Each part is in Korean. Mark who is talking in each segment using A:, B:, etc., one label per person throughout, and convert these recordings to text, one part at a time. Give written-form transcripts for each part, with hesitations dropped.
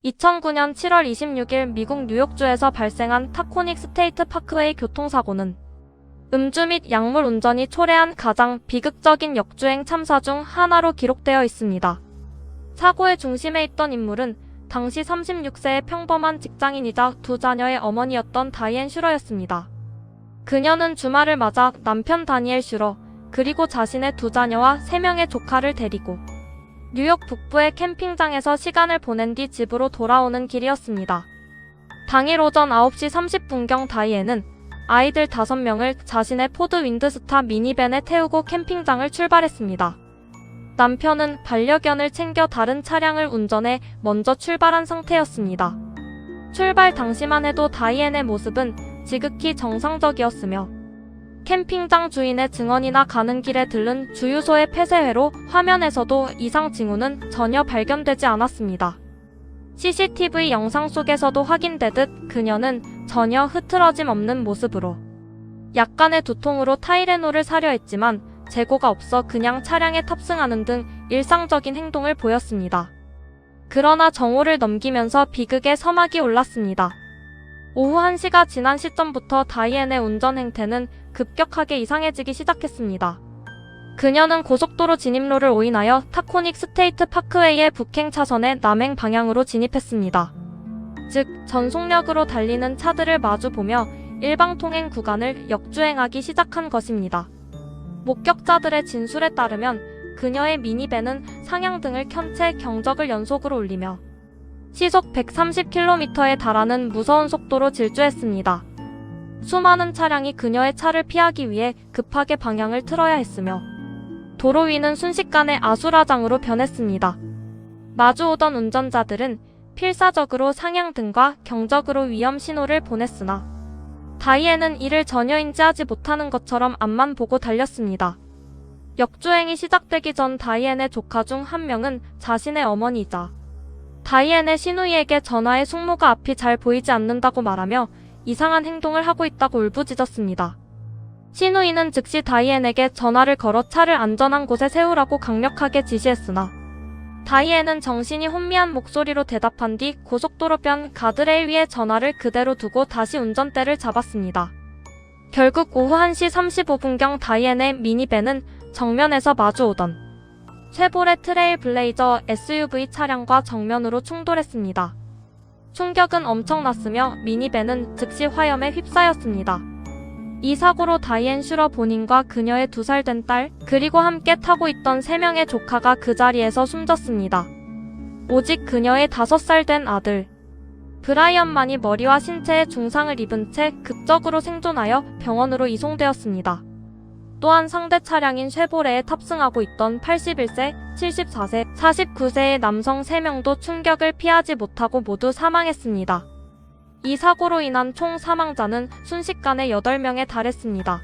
A: 2009년 7월 26일 미국 뉴욕주에서 발생한 타코닉 스테이트 파크웨이 교통사고는 음주 및 약물 운전이 초래한 가장 비극적인 역주행 참사 중 하나로 기록되어 있습니다. 사고의 중심에 있던 인물은 당시 36세의 평범한 직장인이자 두 자녀의 어머니였던 다이앤 슈러였습니다. 그녀는 주말을 맞아 남편 다니엘 슈러, 그리고 자신의 두 자녀와 3명의 조카를 데리고 뉴욕 북부의 캠핑장에서 시간을 보낸 뒤 집으로 돌아오는 길이었습니다. 당일 오전 9시 30분경 다이앤은 아이들 5명을 자신의 포드 윈드스타 미니밴에 태우고 캠핑장을 출발했습니다. 남편은 반려견을 챙겨 다른 차량을 운전해 먼저 출발한 상태였습니다. 출발 당시만 해도 다이앤의 모습은 지극히 정상적이었으며 캠핑장 주인의 증언이나 가는 길에 들른 주유소의 폐쇄회로 화면에서도 이상 징후는 전혀 발견되지 않았습니다. CCTV 영상 속에서도 확인되듯 그녀는 전혀 흐트러짐 없는 모습으로 약간의 두통으로 타이레놀을 사려 했지만 재고가 없어 그냥 차량에 탑승하는 등 일상적인 행동을 보였습니다. 그러나 정오를 넘기면서 비극의 서막이 올랐습니다. 오후 1시가 지난 시점부터 다이앤의 운전 행태는 급격하게 이상해지기 시작했습니다. 그녀는 고속도로 진입로를 오인하여 타코닉 스테이트 파크웨이의 북행 차선의 남행 방향으로 진입했습니다. 즉, 전속력으로 달리는 차들을 마주보며 일방통행 구간을 역주행하기 시작한 것입니다. 목격자들의 진술에 따르면 그녀의 미니밴은 상향등을 켠 채 경적을 연속으로 울리며 시속 130km에 달하는 무서운 속도로 질주했습니다. 수많은 차량이 그녀의 차를 피하기 위해 급하게 방향을 틀어야 했으며 도로 위는 순식간에 아수라장으로 변했습니다. 마주오던 운전자들은 필사적으로 상향등과 경적으로 위험 신호를 보냈으나 다이앤은 이를 전혀 인지하지 못하는 것처럼 앞만 보고 달렸습니다. 역주행이 시작되기 전 다이앤의 조카 중 한 명은 자신의 어머니이자 다이앤의 시누이에게 전화의 숙모가 앞이 잘 보이지 않는다고 말하며 이상한 행동을 하고 있다고 울부짖었습니다. 시누이는 즉시 다이앤에게 전화를 걸어 차를 안전한 곳에 세우라고 강력하게 지시했으나 다이앤은 정신이 혼미한 목소리로 대답한 뒤 고속도로변 가드레일 위에 전화를 그대로 두고 다시 운전대를 잡았습니다. 결국 오후 1시 35분경 다이앤의 미니밴은 정면에서 마주오던 쉐보레 트레일 블레이저 SUV 차량과 정면으로 충돌했습니다. 충격은 엄청났으며 미니밴은 즉시 화염에 휩싸였습니다. 이 사고로 다이앤 슈러 본인과 그녀의 2살 된 딸, 그리고 함께 타고 있던 3명의 조카가 그 자리에서 숨졌습니다. 오직 그녀의 5살 된 아들 브라이언만이 머리와 신체에 중상을 입은 채 극적으로 생존하여 병원으로 이송되었습니다. 또한 상대 차량인 쉐보레에 탑승하고 있던 81세, 74세, 49세의 남성 3명도 충격을 피하지 못하고 모두 사망했습니다. 이 사고로 인한 총 사망자는 순식간에 8명에 달했습니다.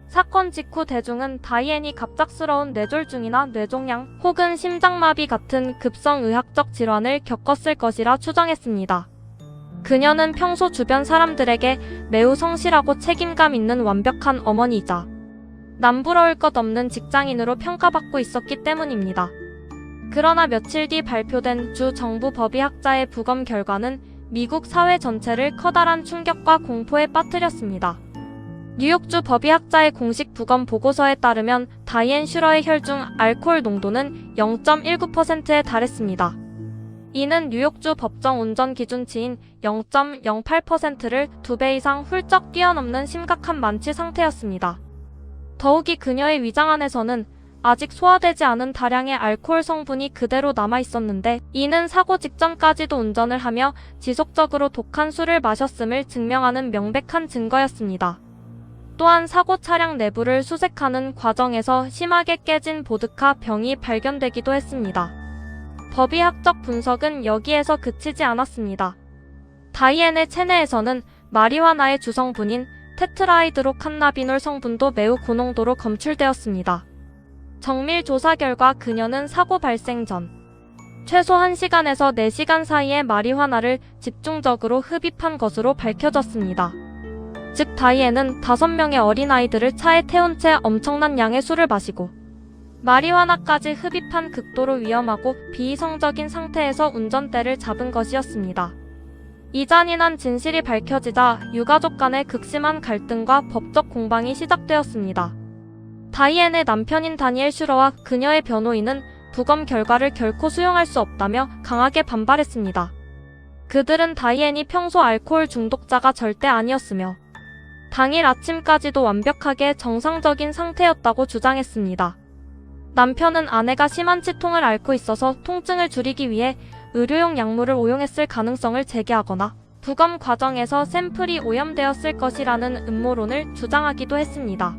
A: 사건 직후 대중은 다이앤이 갑작스러운 뇌졸중이나 뇌종양 혹은 심장마비 같은 급성의학적 질환을 겪었을 것이라 추정했습니다. 그녀는 평소 주변 사람들에게 매우 성실하고 책임감 있는 완벽한 어머니이자 남부러울 것 없는 직장인으로 평가받고 있었기 때문입니다. 그러나 며칠 뒤 발표된 주 정부 법의학자의 부검 결과는 미국 사회 전체를 커다란 충격과 공포에 빠뜨렸습니다. 뉴욕주 법의학자의 공식 부검 보고서에 따르면 다이앤 슈러의 혈중 알코올 농도는 0.19%에 달했습니다. 이는 뉴욕주 법정 운전 기준치인 0.08%를 2배 이상 훌쩍 뛰어넘는 심각한 만취 상태였습니다. 더욱이 그녀의 위장 안에서는 아직 소화되지 않은 다량의 알코올 성분이 그대로 남아있었는데 이는 사고 직전까지도 운전을 하며 지속적으로 독한 술을 마셨음을 증명하는 명백한 증거였습니다. 또한 사고 차량 내부를 수색하는 과정에서 심하게 깨진 보드카 병이 발견되기도 했습니다. 법의학적 분석은 여기에서 그치지 않았습니다. 다이앤의 체내에서는 마리화나의 주성분인 테트라하이드로칸나비놀 성분도 매우 고농도로 검출되었습니다. 정밀 조사 결과 그녀는 사고 발생 전 최소 1시간에서 4시간 사이에 마리화나를 집중적으로 흡입한 것으로 밝혀졌습니다. 즉 다이앤은 5명의 어린아이들을 차에 태운 채 엄청난 양의 술을 마시고 마리화나까지 흡입한 극도로 위험하고 비이성적인 상태에서 운전대를 잡은 것이었습니다. 이 잔인한 진실이 밝혀지자 유가족 간의 극심한 갈등과 법적 공방이 시작되었습니다. 다이앤의 남편인 다니엘 슈러와 그녀의 변호인은 부검 결과를 결코 수용할 수 없다며 강하게 반발했습니다. 그들은 다이앤이 평소 알코올 중독자가 절대 아니었으며 당일 아침까지도 완벽하게 정상적인 상태였다고 주장했습니다. 남편은 아내가 심한 치통을 앓고 있어서 통증을 줄이기 위해 의료용 약물을 오용했을 가능성을 제기하거나 부검 과정에서 샘플이 오염되었을 것이라는 음모론을 주장하기도 했습니다.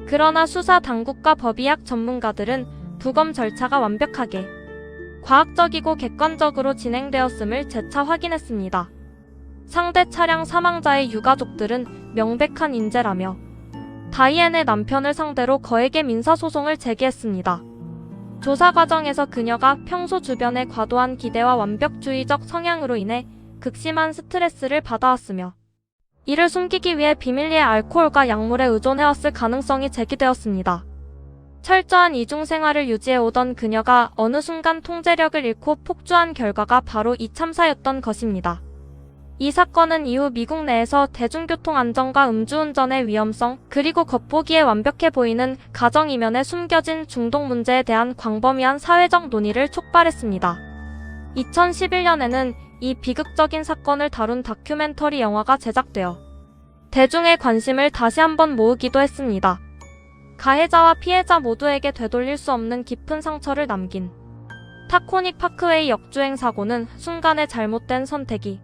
A: 그러나 수사 당국과 법의학 전문가들은 부검 절차가 완벽하게 과학적이고 객관적으로 진행되었음을 재차 확인했습니다. 상대 차량 사망자의 유가족들은 명백한 인재라며 다이앤의 남편을 상대로 거액의 민사소송을 제기했습니다. 조사 과정에서 그녀가 평소 주변의 과도한 기대와 완벽주의적 성향으로 인해 극심한 스트레스를 받아왔으며 이를 숨기기 위해 비밀리에 알코올과 약물에 의존해왔을 가능성이 제기되었습니다. 철저한 이중생활을 유지해오던 그녀가 어느 순간 통제력을 잃고 폭주한 결과가 바로 이 참사였던 것입니다. 이 사건은 이후 미국 내에서 대중교통 안전과 음주운전의 위험성, 그리고 겉보기에 완벽해 보이는 가정 이면에 숨겨진 중독 문제에 대한 광범위한 사회적 논의를 촉발했습니다. 2011년에는 이 비극적인 사건을 다룬 다큐멘터리 영화가 제작되어 대중의 관심을 다시 한번 모으기도 했습니다. 가해자와 피해자 모두에게 되돌릴 수 없는 깊은 상처를 남긴 타코닉 파크웨이 역주행 사고는 순간의 잘못된 선택이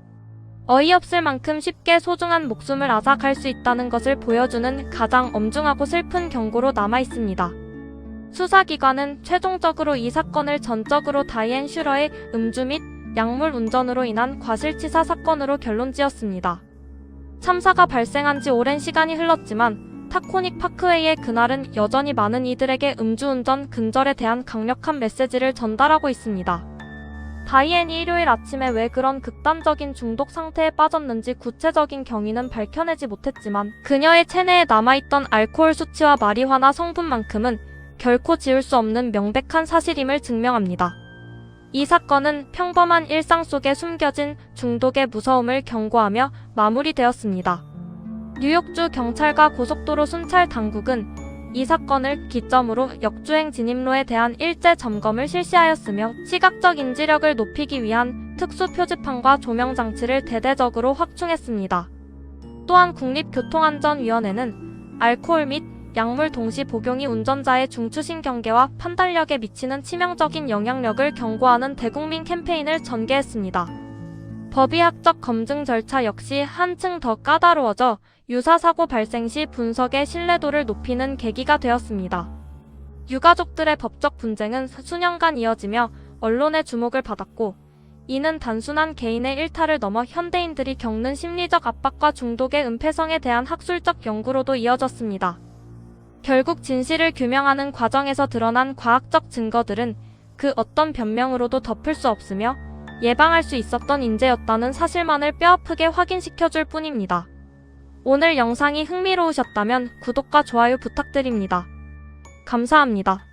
A: 어이없을 만큼 쉽게 소중한 목숨을 앗아갈 수 있다는 것을 보여주는 가장 엄중하고 슬픈 경고로 남아있습니다. 수사기관은 최종적으로 이 사건을 전적으로 다이앤 슈러의 음주 및 약물 운전으로 인한 과실치사 사건으로 결론지었습니다. 참사가 발생한 지 오랜 시간이 흘렀지만 타코닉 파크웨이의 그날은 여전히 많은 이들에게 음주운전 근절에 대한 강력한 메시지를 전달하고 있습니다. 다이앤이 일요일 아침에 왜 그런 극단적인 중독 상태에 빠졌는지 구체적인 경위는 밝혀내지 못했지만 그녀의 체내에 남아있던 알코올 수치와 마리화나 성분만큼은 결코 지울 수 없는 명백한 사실임을 증명합니다. 이 사건은 평범한 일상 속에 숨겨진 중독의 무서움을 경고하며 마무리되었습니다. 뉴욕주 경찰과 고속도로 순찰 당국은 이 사건을 기점으로 역주행 진입로에 대한 일제 점검을 실시하였으며 시각적 인지력을 높이기 위한 특수 표지판과 조명 장치를 대대적으로 확충했습니다. 또한 국립교통안전위원회는 알코올 및 약물 동시 복용이 운전자의 중추신경계와 판단력에 미치는 치명적인 영향력을 경고하는 대국민 캠페인을 전개했습니다. 법의학적 검증 절차 역시 한층 더 까다로워져 유사사고 발생 시 분석의 신뢰도를 높이는 계기가 되었습니다. 유가족들의 법적 분쟁은 수년간 이어지며 언론의 주목을 받았고 이는 단순한 개인의 일탈을 넘어 현대인들이 겪는 심리적 압박과 중독의 은폐성에 대한 학술적 연구로도 이어졌습니다. 결국 진실을 규명하는 과정에서 드러난 과학적 증거들은 그 어떤 변명으로도 덮을 수 없으며 예방할 수 있었던 인재였다는 사실만을 뼈아프게 확인시켜줄 뿐입니다. 오늘 영상이 흥미로우셨다면 구독과 좋아요 부탁드립니다. 감사합니다.